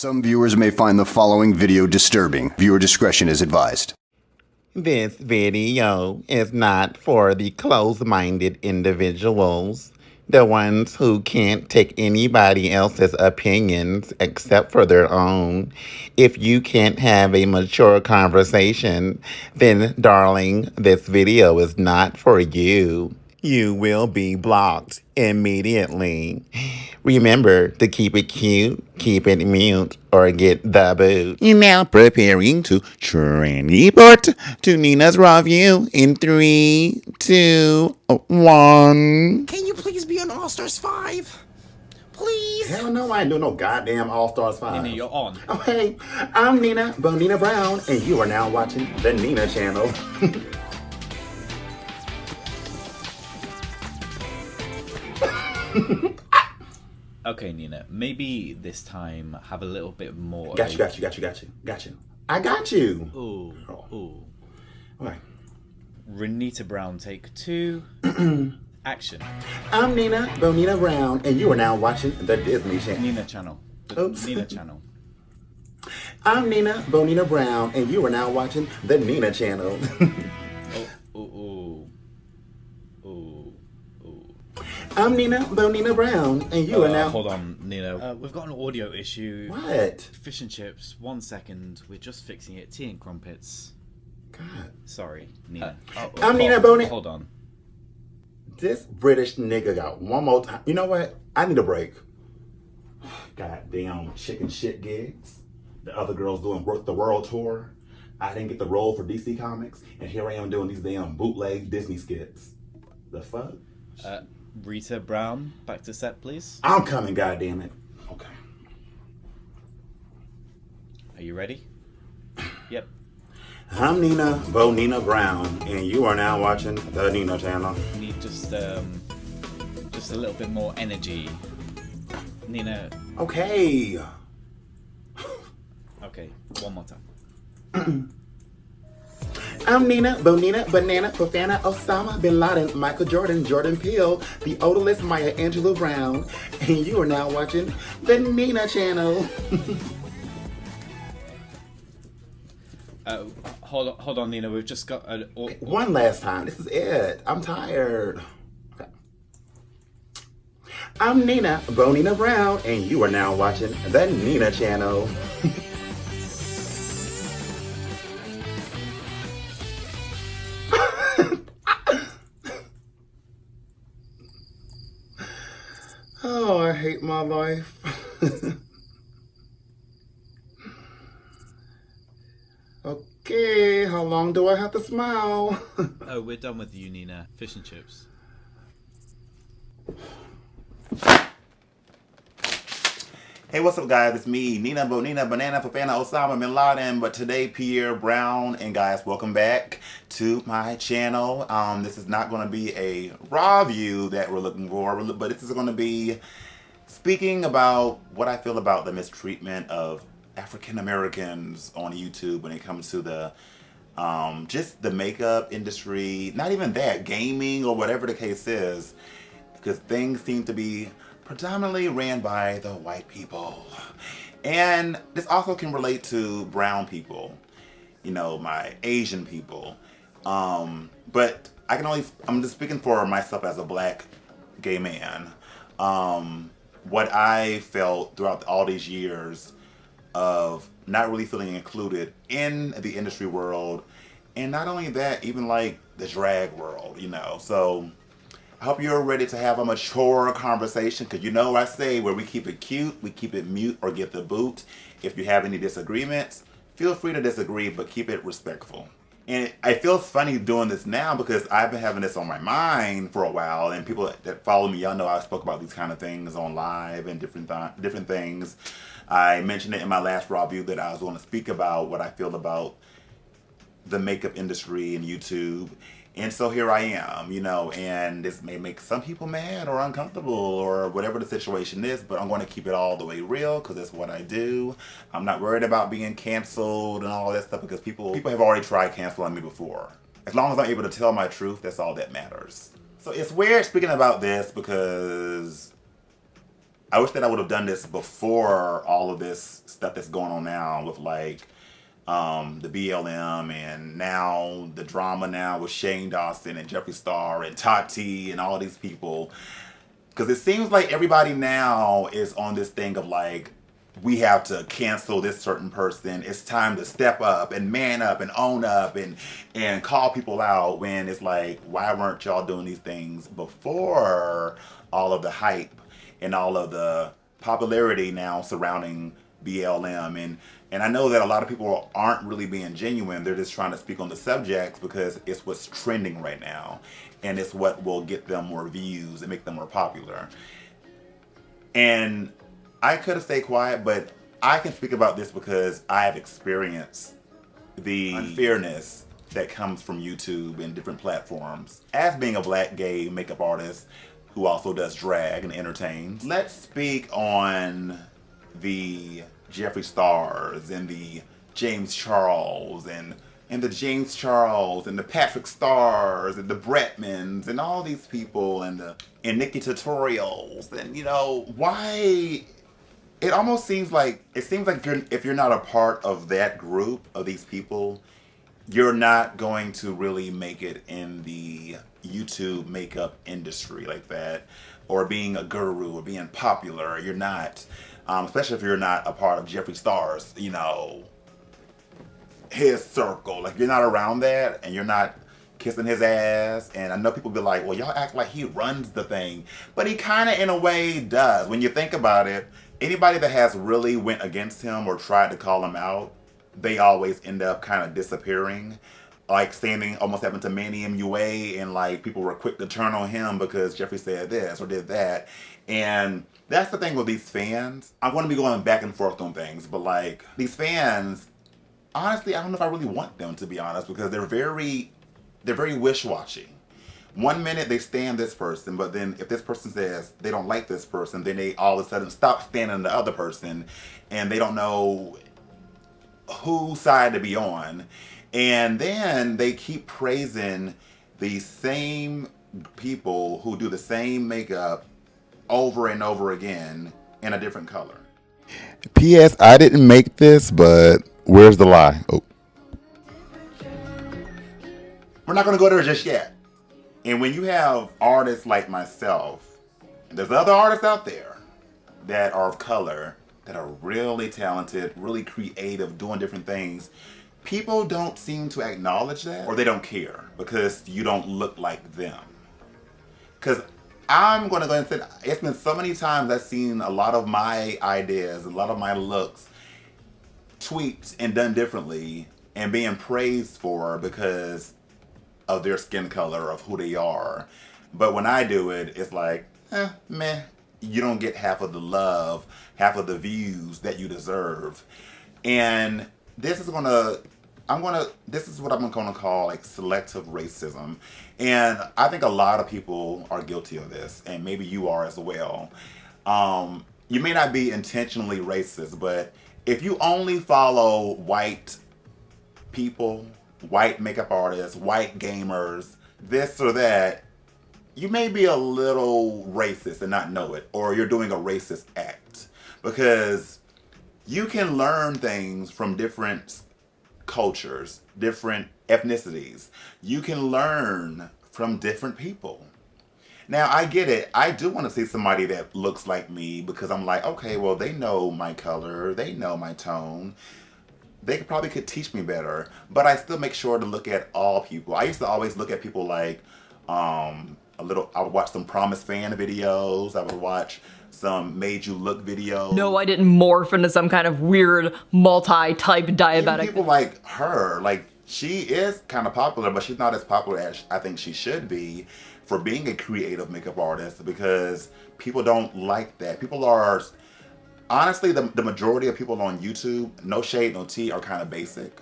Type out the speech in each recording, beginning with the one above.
Some viewers may find the following video disturbing. Viewer discretion is advised. This video is not for the closed-minded individuals, the ones who can't take anybody else's opinions except for their own. If you can't have a mature conversation, then darling, this video is not for you. You will be blocked immediately. Remember to keep it cute, keep it mute, or get the boot. Now preparing to transport to Nina's review in 3, 2, 1. Can you please be on All Stars 5? Please? Hell no, I ain't doing no goddamn All Stars 5. Nina, you're on. Oh, hey, I'm Nina Bonina Brown, and you are now watching the Nina channel. Okay, Nina, maybe this time have a little bit more. Got you. I got you. Ooh. All right. Renita Brown, take 2. Action. I'm Nina Bonina Brown, and you are now watching the Disney channel. Nina channel. Oops. Nina channel. I'm Nina Bonina Brown, and you are now watching the Nina channel. I'm Nina Bonina Brown, and you are now... Hold on, Nina. We've got an audio issue. What? Fish and chips, 1 second. We're just fixing it. Tea and crumpets. God. Sorry, Nina. I'm Nina Bonina... Hold on. This British nigga got one more time. You know what? I need a break. Goddamn chicken shit gigs. The other girls doing the world tour. I didn't get the role for DC Comics, and here I am doing these damn bootleg Disney skits. The fuck? Rita Brown, back to set, please. I'm coming, goddammit. Okay. Are you ready? Yep. I'm Nina Bonina Brown, and you are now watching the Nina channel. Need just a little bit more energy. Nina. Okay. Okay, one more time. I'm Nina Bonina Banana Fofana Osama Bin Laden Michael Jordan Jordan Peele the odorless Maya Angelou Brown, and you are now watching the Nina channel. Hold on, Nina. We've just got one last time. This is it. I'm tired. Okay. I'm Nina Bonina Brown, and you are now watching the Nina channel. Oh, I hate my life. Okay, how long do I have to smile? Oh, we're done with you, Nina. Fish and chips. Hey, what's up, guys? It's me, Nina Bonina Banana Fofana Osama Bin Laden, but today Pierre Brown, and guys, welcome back to my channel. This is not going to be a raw view that we're looking for, but this is going to be speaking about what I feel about the mistreatment of African Americans on YouTube when it comes to the just the makeup industry, not even that, gaming or whatever the case is, because things seem to be predominantly ran by the white people. And this also can relate to brown people, you know, my Asian people. But I'm just speaking for myself as a black gay man. What I felt throughout all these years of not really feeling included in the industry world, and not only that, even like the drag world, you know. So I hope you're ready to have a mature conversation, because you know what I say, where we keep it cute, we keep it mute or get the boot. If you have any disagreements, feel free to disagree, but keep it respectful. And it feels funny doing this now because I've been having this on my mind for a while, and people that follow me, y'all know I spoke about these kind of things on live and different things. I mentioned it in my last raw view that I was going to speak about what I feel about the makeup industry and YouTube. And so here I am, you know, and this may make some people mad or uncomfortable or whatever the situation is, but I'm going to keep it all the way real because that's what I do. I'm not worried about being canceled and all that stuff because people have already tried canceling me before. As long as I'm able to tell my truth, that's all that matters. So it's weird speaking about this because I wish that I would have done this before all of this stuff that's going on now with like the BLM and now the drama now with Shane Dawson and Jeffree Star and Tati and all these people. Because it seems like everybody now is on this thing of like, we have to cancel this certain person. It's time to step up and man up and own up and call people out, when it's like, why weren't y'all doing these things before all of the hype and all of the popularity now surrounding BLM? And I know that a lot of people aren't really being genuine. They're just trying to speak on the subjects because it's what's trending right now. And it's what will get them more views and make them more popular. And I could have stayed quiet, but I can speak about this because I have experienced the unfairness that comes from YouTube and different platforms. As being a black gay makeup artist who also does drag and entertains, let's speak on the Jeffree Stars and the James Charles and the James Charles and the Patrick Stars and the Bretmans and all these people and Nikki Tutorials. And you know, why it almost seems like if you're not a part of that group of these people, you're not going to really make it in the YouTube makeup industry like that, or being a guru or being popular. You're not, especially if you're not a part of Jeffree Star's, you know, his circle. Like, you're not around that and you're not kissing his ass. And I know people be like, well, y'all act like he runs the thing, but he kind of in a way does. When you think about it, anybody that has really went against him or tried to call him out, they always end up kind of disappearing. Like standing almost happened to Manny MUA, and like people were quick to turn on him because Jeffree said this or did that. And that's the thing with these fans. I'm going to be going back and forth on things, but like these fans, honestly, I don't know if I really want them, to be honest, because they're very wish-washy. One minute they stand this person, but then if this person says they don't like this person, then they all of a sudden stop standing the other person, and they don't know whose side to be on. And then they keep praising the same people who do the same makeup over and over again in a different color. P.S. I didn't make this, but where's the lie? Oh. We're not going to go there just yet. And when you have artists like myself, and there's other artists out there that are of color, that are really talented, really creative, doing different things, people don't seem to acknowledge that, or they don't care because you don't look like them. Because I'm going to go ahead and say, it's been so many times I've seen a lot of my ideas, a lot of my looks tweaked and done differently and being praised for because of their skin color, of who they are. But when I do it, it's like, meh, you don't get half of the love, half of the views that you deserve. And this is what I'm gonna call like selective racism. And I think a lot of people are guilty of this, and maybe you are as well. You may not be intentionally racist, but if you only follow white people, white makeup artists, white gamers, this or that, you may be a little racist and not know it, or you're doing a racist act. Because you can learn things from different cultures, different ethnicities. You can learn from different people. Now, I get it. I do want to see somebody that looks like me because I'm like, okay, well, they know my color, they know my tone. They probably could teach me better, but I still make sure to look at all people. I used to always look at people like I would watch some Promise fan videos. I would watch some Made You Look videos. No, I didn't morph into some kind of weird multi-type diabetic. Even people like her, like she is kind of popular, but she's not as popular as I think she should be for being a creative makeup artist, because people don't like that. People are, honestly, the majority of people on YouTube, no shade, no tea, are kind of basic.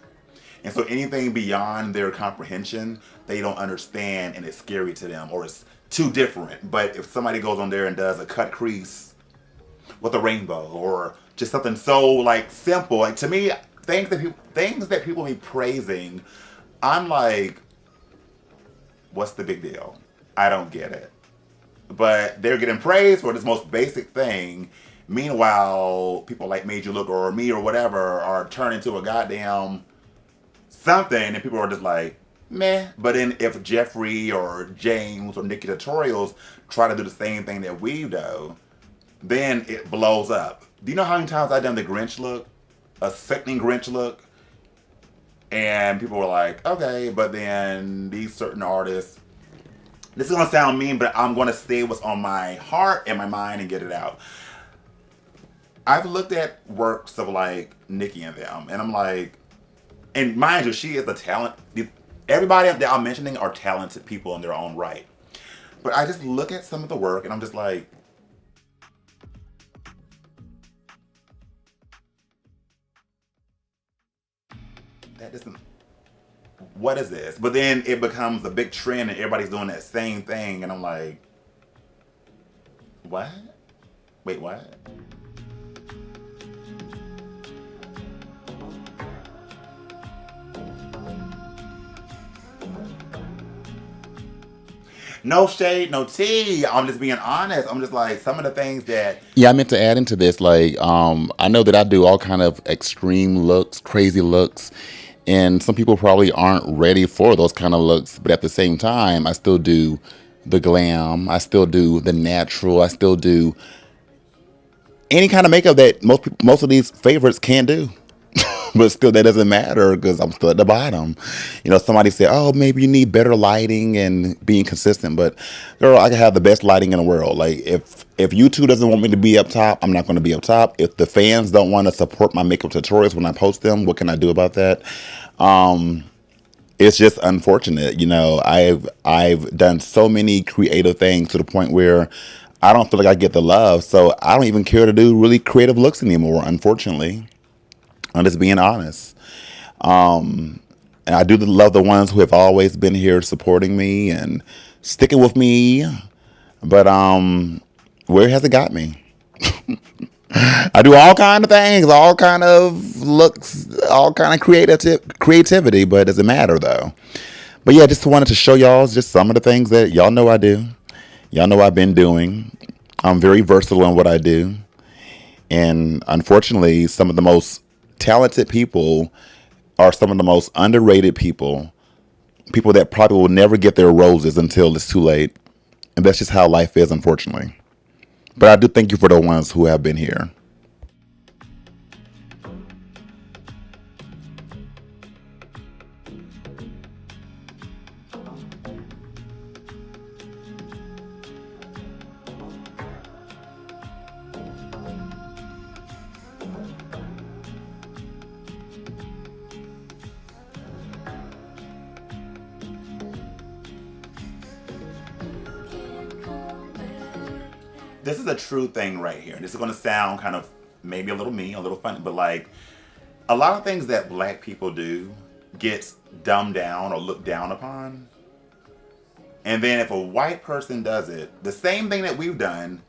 And so anything beyond their comprehension, they don't understand, and it's scary to them, or it's too different. But if somebody goes on there and does a cut crease with a rainbow, or just something so like simple, like to me, things that people be praising, I'm like, what's the big deal? I don't get it. but they're getting praised for this most basic thing. Meanwhile, people like Made You Look or me or whatever are turned into a goddamn something, and people are just like, meh. But then if Jeffrey or James or Nikki Tutorials try to do the same thing that we do, then it blows up. Do you know how many times I've done the Grinch look? A sickening Grinch look? And people were like, okay, but then these certain artists, this is gonna sound mean, but I'm gonna say what's on my heart and my mind and get it out. I've looked at works of like Nikki and them, and I'm like, and mind you, she is a talent. Everybody that I'm mentioning are talented people in their own right. But I just look at some of the work and I'm just like, that doesn't, what is this? But then it becomes a big trend and everybody's doing that same thing. And I'm like, what? Wait, what? No shade, no tea. I'm just being honest. I'm just like, some of the things that, Yeah, I meant to add into this. Like, I know that I do all kind of extreme looks, crazy looks, and some people probably aren't ready for those kind of looks. But at the same time, I still do the glam. I still do the natural. I still do any kind of makeup that most of these favorites can't do. But still, that doesn't matter because I'm still at the bottom. You know, somebody said, "Oh, maybe you need better lighting and being consistent." But girl, I can have the best lighting in the world. Like if YouTube doesn't want me to be up top, I'm not going to be up top. If the fans don't want to support my makeup tutorials when I post them, what can I do about that? It's just unfortunate. You know, I've done so many creative things to the point where I don't feel like I get the love. So I don't even care to do really creative looks anymore. Unfortunately. I'm just being honest. And I do love the ones who have always been here supporting me and sticking with me. But where has it got me? I do all kind of things, all kind of looks, all kind of creativity, but it doesn't matter though. But yeah, just wanted to show y'all just some of the things that y'all know I do. Y'all know I've been doing. I'm very versatile in what I do. And unfortunately, some of the most talented people are some of the most underrated people that probably will never get their roses until it's too late. And that's just how life is, unfortunately. But I do thank you for the ones who have been here. this is a true thing right here. This is going to sound kind of maybe a little mean, a little funny, but like a lot of things that black people do gets dumbed down or looked down upon. And then if a white person does it, the same thing that we've done,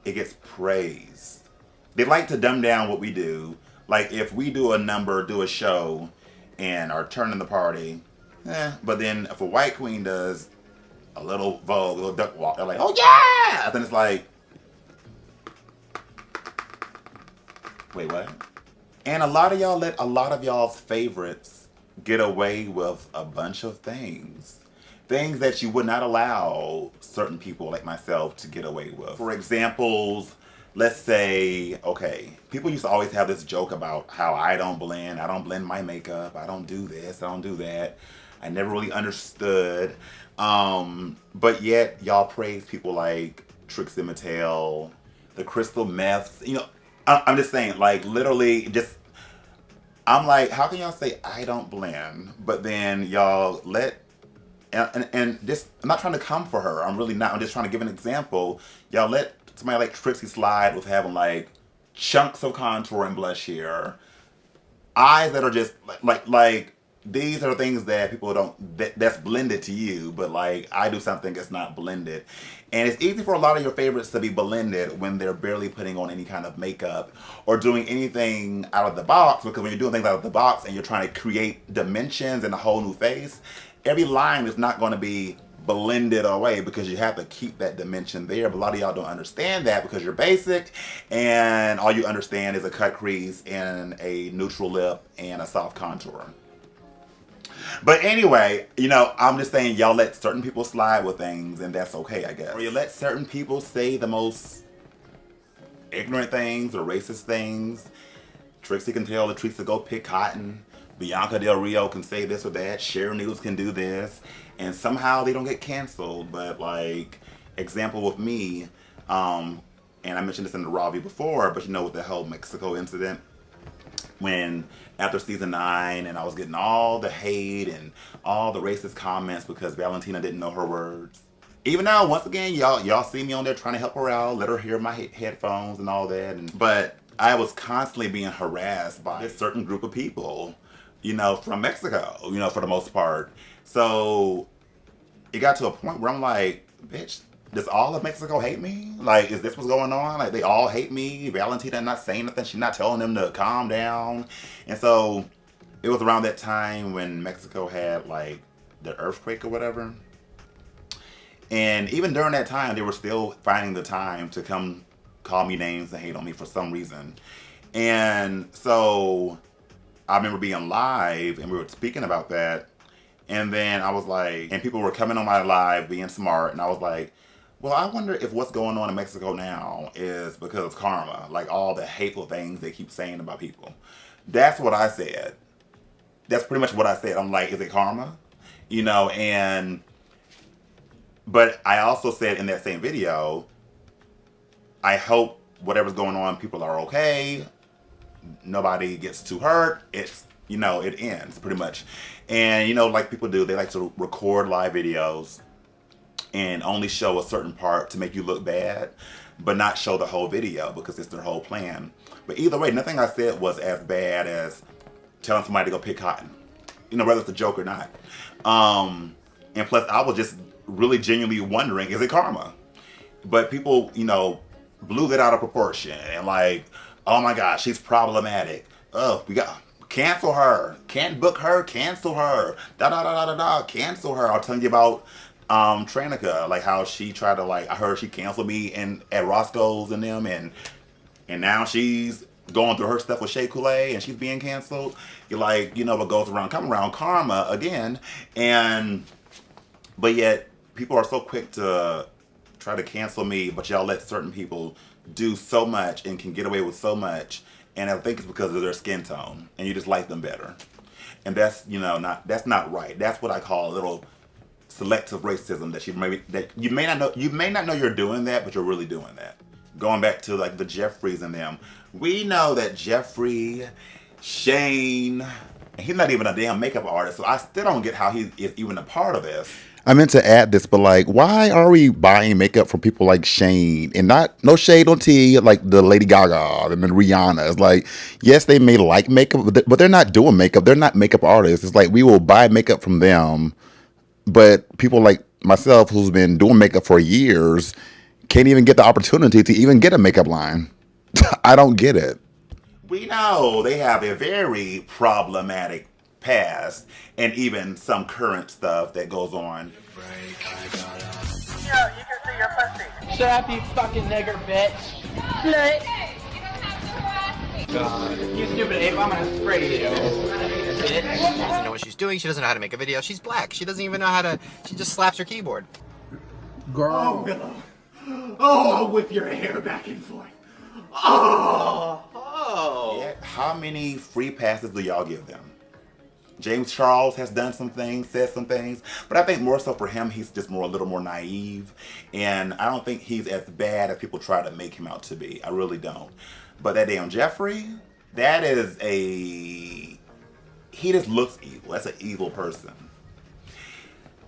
it gets praised. They like to dumb down what we do. Like if we do a number, do a show, and are turning the party, but then if a white queen does a little Vogue, a little duck walk, they're like, oh yeah! And then it's like, wait, what? And a lot of y'all let a lot of y'all's favorites get away with a bunch of things. Things that you would not allow certain people like myself to get away with. For examples, let's say, okay, people used to always have this joke about how I don't blend my makeup, I don't do this, I don't do that. I never really understood. But yet y'all praise people like Trixie Mattel, the Crystal Meths. You know, I'm just saying, like literally just, I'm like, how can y'all say I don't blend, but then y'all let, and just, I'm not trying to come for her. I'm really not. I'm just trying to give an example. Y'all let somebody like Trixie slide with having like chunks of contour and blush here, eyes that are just like these are things that people don't, that's blended to you, but like I do something that's not blended. And it's easy for a lot of your favorites to be blended when they're barely putting on any kind of makeup or doing anything out of the box, because when you're doing things out of the box and you're trying to create dimensions and a whole new face, every line is not going to be blended away because you have to keep that dimension there. But a lot of y'all don't understand that because you're basic and all you understand is a cut crease and a neutral lip and a soft contour. But anyway, you know, I'm just saying y'all let certain people slide with things and that's okay, I guess. Or you let certain people say the most ignorant things or racist things. Trixie can tell Latrice to go pick cotton. Bianca Del Rio can say this or that. Sharon Needles can do this. And somehow they don't get canceled. But like, example with me, and I mentioned this in the Ravi before, but you know, with the whole Mexico incident, when after season 9 and I was getting all the hate and all the racist comments because Valentina didn't know her words. Even now, once again, y'all see me on there trying to help her out, let her hear my headphones and all that. But I was constantly being harassed by a certain group of people, you know, from Mexico, you know, for the most part. So it got to a point where I'm like, bitch, does all of Mexico hate me? Like, is this what's going on? Like, they all hate me? Valentina not saying nothing. She's not telling them to calm down. And so it was around that time when Mexico had, like, the earthquake or whatever. And even during that time, they were still finding the time to come call me names and hate on me for some reason. And so I remember being live and we were speaking about that. And then I was like, and people were coming on my live being smart. And I was like, well, I wonder if what's going on in Mexico now is because of karma. Like all the hateful things they keep saying about people. That's what I said. That's pretty much what I said. I'm like, is it karma? You know, but I also said in that same video, I hope whatever's going on, people are okay. Nobody gets too hurt. It's, you know, it ends pretty much. And, you know, like people do, they like to record live videos and only show a certain part to make you look bad, but not show the whole video because it's their whole plan. But either way, nothing I said was as bad as telling somebody to go pick cotton, you know, whether it's a joke or not. And plus, I was just really genuinely wondering, is it karma? But people, you know, blew that out of proportion and like, oh my gosh, she's problematic. Oh, we got cancel her, can't book her, cancel her, da da da da da da, cancel her. I'll tell you about Tranica, like how she tried to like, I heard she canceled me at Roscoe's and them, and now she's going through her stuff with Shea Coulee and she's being canceled. You're like, you know, what goes around come around, karma again. But yet people are so quick to try to cancel me, but y'all let certain people do so much and can get away with so much, and I think it's because of their skin tone and you just like them better. And that's, you know, that's not right. That's what I call a little selective racism that you may not know you're doing that, but you're really doing that. Going back to like the Jeffries and them, we know that Jeffrey, Shane, he's not even a damn makeup artist, so I still don't get how he is even a part of this. I meant to add this, but like, why are we buying makeup from people like Shane and no shade on T, like the Lady Gaga and the Rihanna? It's like, yes, they may like makeup, but they're not doing makeup. They're not makeup artists. It's like we will buy makeup from them, but people like myself who's been doing makeup for years can't even get the opportunity to even get a makeup line. I don't get it. We know they have a very problematic past and even some current stuff that goes on. Yo, you can see your pussy. Shut up, you fucking nigger bitch. God, you stupid ape, I'm gonna spray you. She doesn't know what she's doing. She doesn't know how to make a video. She's black. She doesn't even know how to. She just slaps her keyboard. Girl. Oh, Willow. Oh, I'll whip your hair back and forth. Oh. Yeah, how many free passes do y'all give them? James Charles has done some things, said some things, but I think more so for him, he's just a little more naive, and I don't think he's as bad as people try to make him out to be. I really don't. But that damn Jeffrey, he just looks evil. That's an evil person.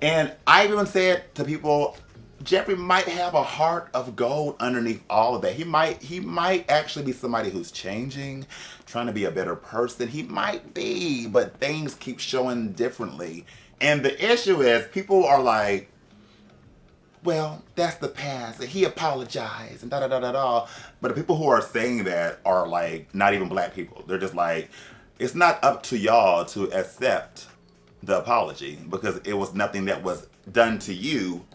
And I even said to people, Jeffrey might have a heart of gold underneath all of that. He might actually be somebody who's changing, trying to be a better person. He might be, but things keep showing differently. And the issue is people are like, well, that's the past, and he apologized, and da-da-da-da-da. But the people who are saying that are like not even black people. They're just like, it's not up to y'all to accept the apology because it was nothing that was done to you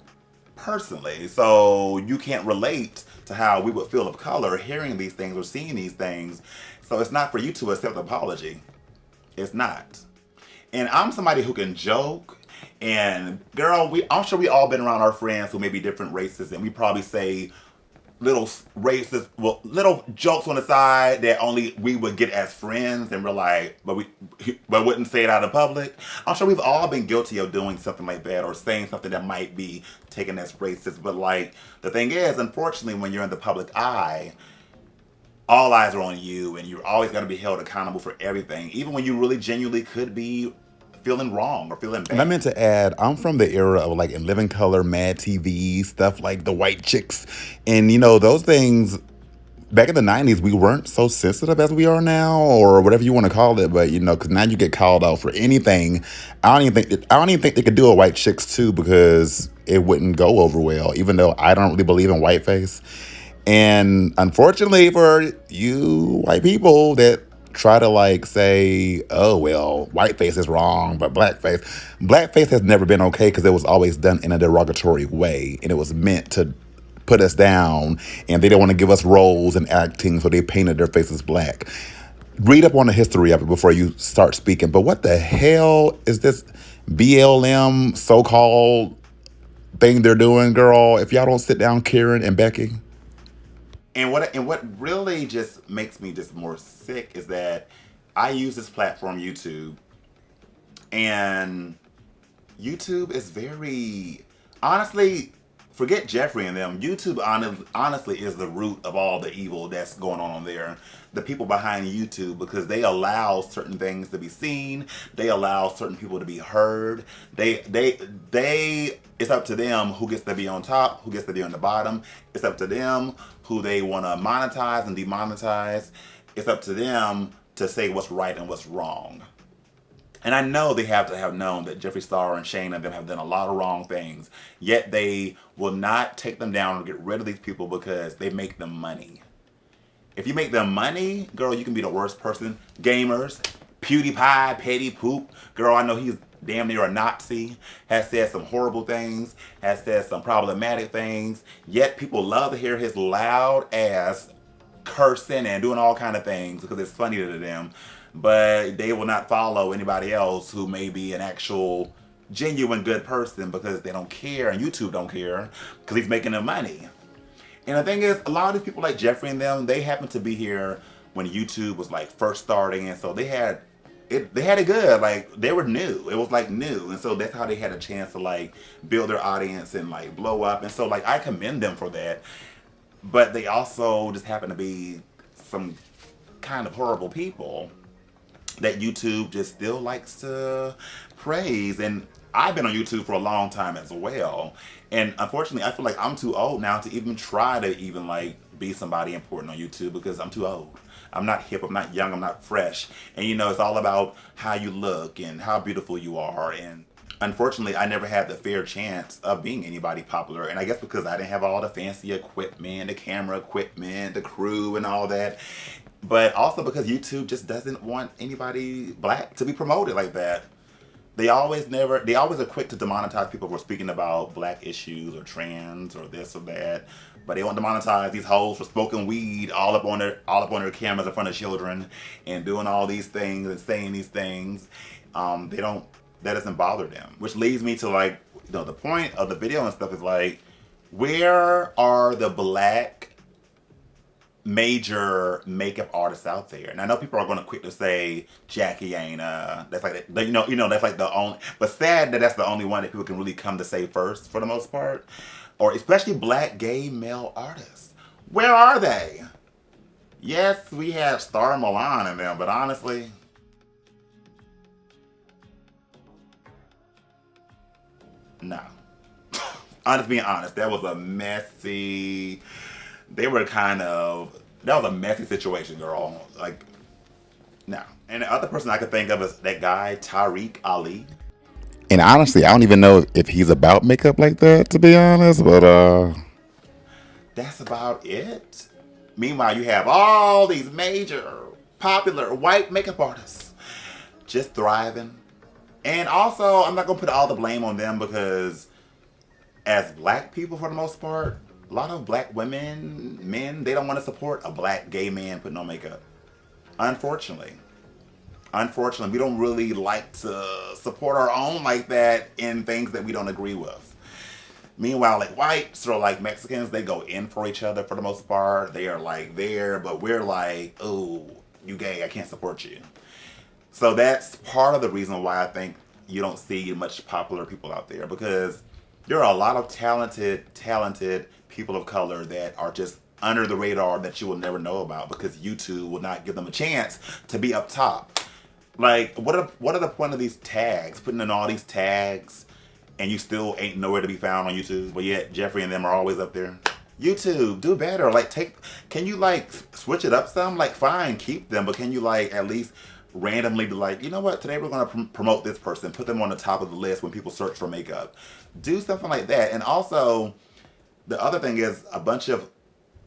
personally. So you can't relate to how we would feel of color hearing these things or seeing these things. So it's not for you to accept the apology. It's not. And I'm somebody who can joke. And girl, I'm sure we all been around our friends who may be different races, and we probably say little racist, well, little jokes on the side that only we would get as friends, and we're like, but wouldn't say it out in public. I'm sure we've all been guilty of doing something like that or saying something that might be taken as racist. But like the thing is, unfortunately, when you're in the public eye, all eyes are on you, and you're always going to be held accountable for everything, even when you really genuinely could be feeling wrong or feeling bad. And I meant to add, I'm from the era of like in Living Color, Mad TV, stuff like the white chicks. And you know, those things back in the 90s, we weren't so sensitive as we are now, or whatever you want to call it. But you know, because now you get called out for anything. I don't even think they could do a white chicks too, because it wouldn't go over well, even though I don't really believe in whiteface. And unfortunately for you white people that try to like say, oh, well, whiteface is wrong, but blackface has never been okay because it was always done in a derogatory way. And it was meant to put us down, and they didn't want to give us roles and acting, so they painted their faces black. Read up on the history of it before you start speaking. But what the hell is this BLM so-called thing they're doing, girl? If y'all don't sit down, Karen and Becky. And what really just makes me just more sick is that I use this platform, YouTube, and YouTube is very, honestly, forget Jeffrey and them. YouTube honestly is the root of all the evil that's going on there. The people behind YouTube, because they allow certain things to be seen. They allow certain people to be heard. It's up to them who gets to be on top, who gets to be on the bottom. It's up to them who they want to monetize and demonetize. It's up to them to say what's right and what's wrong. And I know they have to have known that Jeffree Star and Shane and them have done a lot of wrong things. Yet they will not take them down or get rid of these people because they make them money. If you make them money, girl, you can be the worst person. Gamers, PewDiePie, Petty Poop. Girl, I know he's damn near a Nazi. Has said some horrible things. Has said some problematic things. Yet people love to hear his loud ass cursing and doing all kind of things because it's funny to them. But they will not follow anybody else who may be an actual genuine good person because they don't care, and YouTube don't care because he's making them money. And the thing is, a lot of these people like Jeffrey and them, they happened to be here when YouTube was like first starting, and so they had it good. Like they were new. It was like new, and so that's how they had a chance to like build their audience and like blow up. And so like I commend them for that. But they also just happen to be some kind of horrible people that YouTube just still likes to praise. And I've been on YouTube for a long time as well. And unfortunately, I feel like I'm too old now to even try to even like be somebody important on YouTube because I'm too old. I'm not hip, I'm not young, I'm not fresh. And you know, it's all about how you look and how beautiful you are. And unfortunately, I never had the fair chance of being anybody popular. And I guess because I didn't have all the fancy equipment, the camera equipment, the crew and all that. But also because YouTube just doesn't want anybody black to be promoted like that. They always are quick to demonetize people for speaking about black issues or trans or this or that. But they want to demonetize these hoes for smoking weed all up on their cameras in front of children and doing all these things and saying these things. That doesn't bother them. Which leads me to like, you know, the point of the video and stuff is like, where are the black major makeup artists out there? And I know people are going to quick to say Jackie ain't that's like you know that's like the only, but sad that that's the only one that people can really come to say first for the most part, or especially black gay male artists. Where are they? Yes, we have Star Milan in them, but honestly, no. Being honest, that was a messy. That was a messy situation, girl. Like, no. And the other person I could think of is that guy, Tariq Ali. And honestly, I don't even know if he's about makeup like that, to be honest. But That's about it. Meanwhile, you have all these major, popular white makeup artists just thriving, And also, I'm not gonna put all the blame on them because as black people, for the most part, a lot of black women, men, they don't want to support a black gay man putting on makeup. Unfortunately. Unfortunately, we don't really like to support our own like that in things that we don't agree with. Meanwhile, like whites or like Mexicans, they go in for each other for the most part. They are like there, but we're like, oh, you gay, I can't support you. So that's part of the reason why I think you don't see much popular people out there, because there are a lot of talented people of color that are just under the radar that you will never know about because YouTube will not give them a chance to be up top. Like, what are the point of these tags? Putting in all these tags, and you still ain't nowhere to be found on YouTube. But yet Jeffree and them are always up there. YouTube, do better. Like, can you like switch it up some? Like, fine, keep them, but can you like at least randomly be like, you know what? Today we're gonna promote this person, put them on the top of the list when people search for makeup. Do something like that. And also, the other thing is a bunch of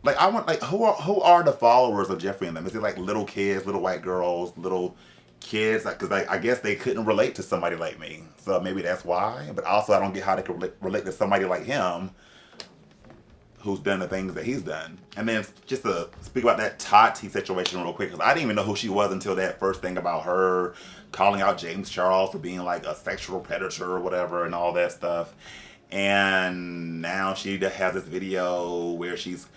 like I want like who are the followers of Jeffree and them? Is it like little kids, little white girls, little kids? Because like, I guess they couldn't relate to somebody like me, so maybe that's why. But also, I don't get how they could relate to somebody like him, who's done the things that he's done. And then just to speak about that Tati situation real quick, because I didn't even know who she was until that first thing about her calling out James Charles for being like a sexual predator or whatever and all that stuff. And now she has this video where she's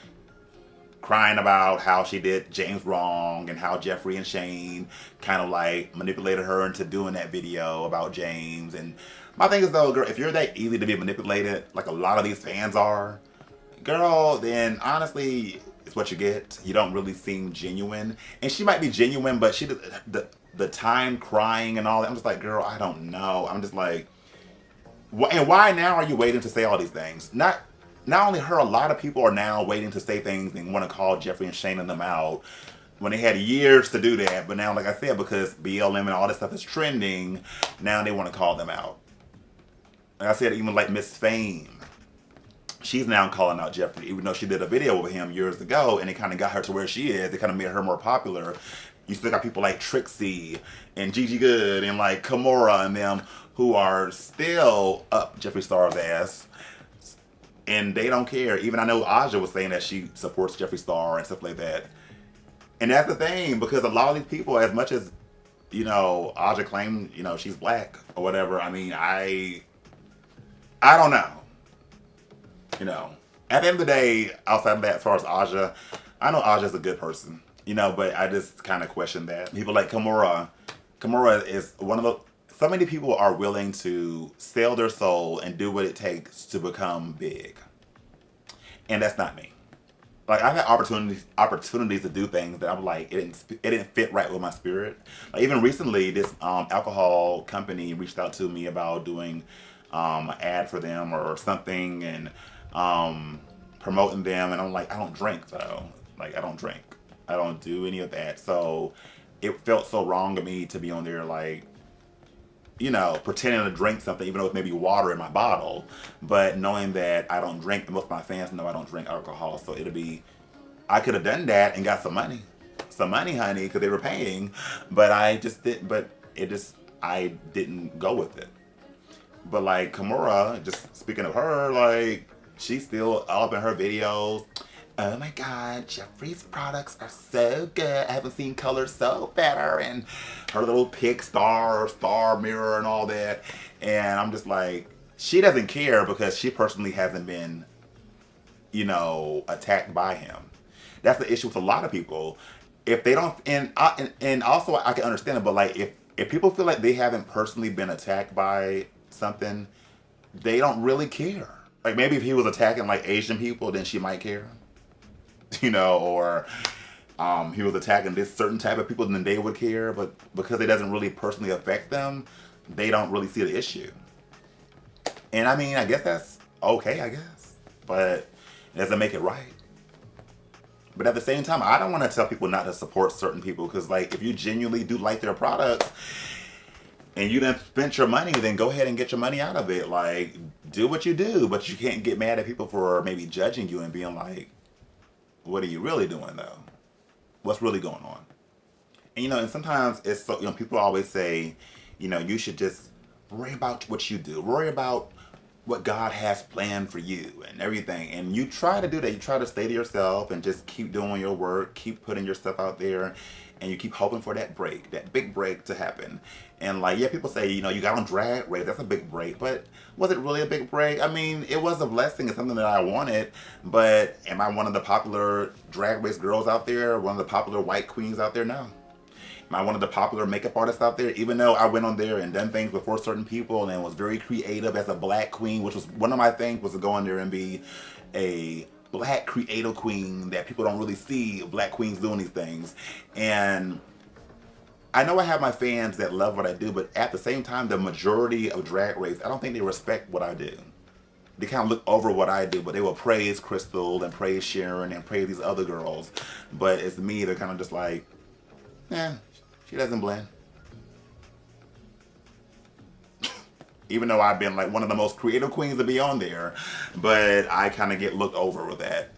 crying about how she did James wrong and how Jeffree and Shane kind of like manipulated her into doing that video about James. And my thing is though, girl, if you're that easy to be manipulated, like a lot of these fans are, girl, then honestly, it's what you get. You don't really seem genuine. And she might be genuine, but the time crying and all that, I'm just like, girl, I don't know. I'm just like, and why now are you waiting to say all these things? Not only her, a lot of people are now waiting to say things and want to call Jeffree and Shane and them out when they had years to do that. But now, like I said, because BLM and all this stuff is trending, now they want to call them out. Like I said, even like Miss Fame, she's now calling out Jeffree, even though she did a video with him years ago, and it kind of got her to where she is. It kind of made her more popular. You still got people like Trixie and Gigi Good and like Kimora and them who are still up Jeffree Star's ass, and they don't care. Even I know Aja was saying that she supports Jeffree Star and stuff like that. And that's the thing, because a lot of these people, as much as, you know, Aja claimed, you know, she's black or whatever, I mean, I don't know. You know, at the end of the day, outside of that, as far as Aja, I know Aja's a good person, you know, but I just kind of question that. People like Kimora is one of the, so many people are willing to sell their soul and do what it takes to become big. And that's not me. Like, I've had opportunities to do things that I'm like, it didn't fit right with my spirit. Like, even recently, this alcohol company reached out to me about doing an ad for them or something, and promoting them, and I'm like, I don't drink though. Like, I don't drink. I don't do any of that. So it felt so wrong to me to be on there like, you know, pretending to drink something, even though it's maybe water in my bottle, but knowing that I don't drink, and most of my fans know I don't drink alcohol, so I could have done that and got some money, honey, because they were paying, but I didn't go with it. But like Kimora, just speaking of her, like, she's still all up in her videos. Oh my God, Jeffree's products are so good. I haven't seen color so better. And her little pick star mirror and all that. And I'm just like, she doesn't care because she personally hasn't been, you know, attacked by him. That's the issue with a lot of people. If they don't, and also I can understand it, but like if people feel like they haven't personally been attacked by something, they don't really care. Like, maybe if he was attacking like Asian people, then she might care. You know, or he was attacking this certain type of people, then they would care. But because it doesn't really personally affect them, they don't really see the issue. And I mean, I guess that's okay, I guess. But it doesn't make it right. But at the same time, I don't want to tell people not to support certain people, because like, if you genuinely do like their products and you done spent your money, then go ahead and get your money out of it. Like, do what you do, but you can't get mad at people for maybe judging you and being like, what are you really doing though? What's really going on? And you know, and sometimes it's so, you know, people always say, you know, you should just Worry about what you do. Worry about what God has planned for you and everything. And you try to do that. You try to stay to yourself and just keep doing your work, keep putting your stuff out there, and you keep hoping for that break, that big break to happen. And like, yeah, people say, you know, you got on Drag Race, that's a big break. But was it really a big break? I mean, it was a blessing. It's something that I wanted. But am I one of the popular Drag Race girls out there? One of the popular white queens out there? No. Am I one of the popular makeup artists out there? Even though I went on there and done things before certain people and was very creative as a black queen, which was one of my things, was to go on there and be a black creative queen that people don't really see black queens doing these things. And I know I have my fans that love what I do, but at the same time, the majority of Drag Race, I don't think they respect what I do. They kind of look over what I do, but they will praise Crystal and praise Sharon and praise these other girls. But it's me, they're kind of just like, eh, she doesn't blend. Even though I've been like one of the most creative queens to be on there, but I kind of get looked over with that.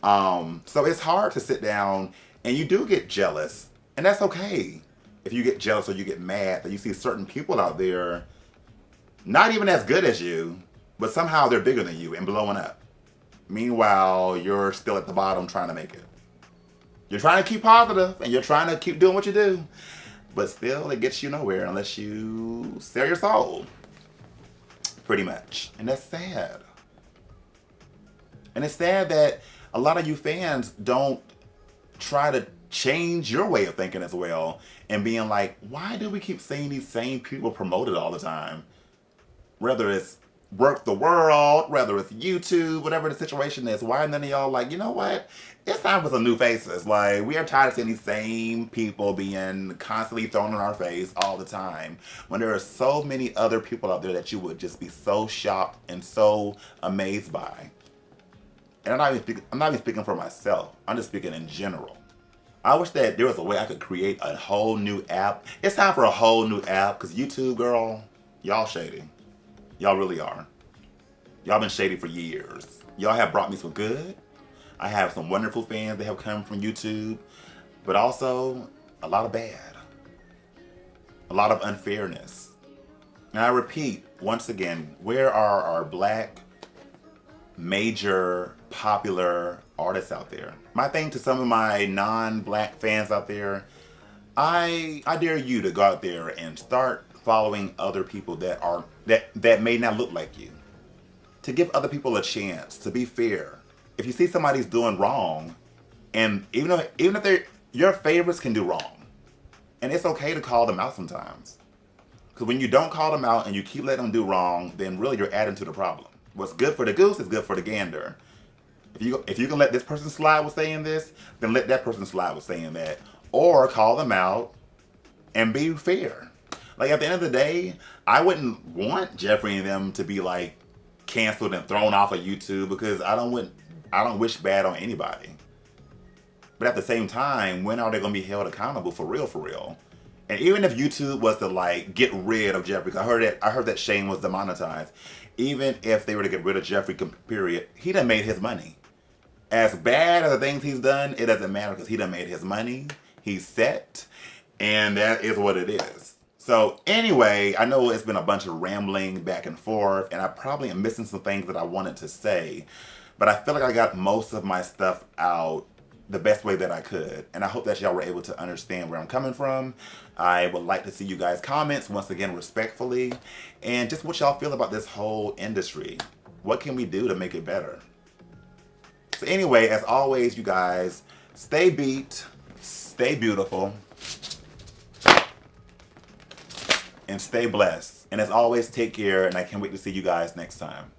So it's hard to sit down, and you do get jealous, and that's okay. If you get jealous or you get mad that you see certain people out there not even as good as you, but somehow they're bigger than you and blowing up. Meanwhile, you're still at the bottom trying to make it. You're trying to keep positive and you're trying to keep doing what you do, but still it gets you nowhere unless you sell your soul. Pretty much. And that's sad. And it's sad that a lot of you fans don't try to change your way of thinking as well and being like, why do we keep seeing these same people promoted all the time? Whether it's Work the World, whether it's YouTube, whatever the situation is, why are none of y'all like, you know what? It's time for some new faces. Like, we are tired of seeing these same people being constantly thrown in our face all the time. When there are so many other people out there that you would just be so shocked and so amazed by. And I'm not even speaking for myself. I'm just speaking in general. I wish that there was a way I could create a whole new app. It's time for a whole new app, because YouTube, girl, y'all shady. Y'all really are. Y'all been shady for years. Y'all have brought me some good. I have some wonderful fans that have come from YouTube, but also a lot of bad. A lot of unfairness. And I repeat, once again, where are our black, major, popular artists out there? My thing to some of my non-black fans out there, I dare you to go out there and start following other people that may not look like you. To give other people a chance, to be fair. If you see somebody's doing wrong, and even if they're your favorites can do wrong. And it's okay to call them out sometimes. Because when you don't call them out and you keep letting them do wrong, then really you're adding to the problem. What's good for the goose is good for the gander. If you can let this person slide with saying this, then let that person slide with saying that. Or call them out and be fair. Like, at the end of the day, I wouldn't want Jeffree and them to be like canceled and thrown off of YouTube, because I don't wish bad on anybody. But at the same time, when are they gonna be held accountable for real, for real? And even if YouTube was to like get rid of Jeffree, I heard that Shane was demonetized. Even if they were to get rid of Jeffree, period, he done made his money. As bad as the things he's done, it doesn't matter, because he done made his money. He's set, and that is what it is. So anyway, I know it's been a bunch of rambling back and forth, and I probably am missing some things that I wanted to say, but I feel like I got most of my stuff out the best way that I could, and I hope that y'all were able to understand where I'm coming from. I would like to see you guys' comments, once again, respectfully, and just what y'all feel about this whole industry. What can we do to make it better? So anyway, as always, you guys, stay beat, stay beautiful, and stay blessed. And as always, take care, and I can't wait to see you guys next time.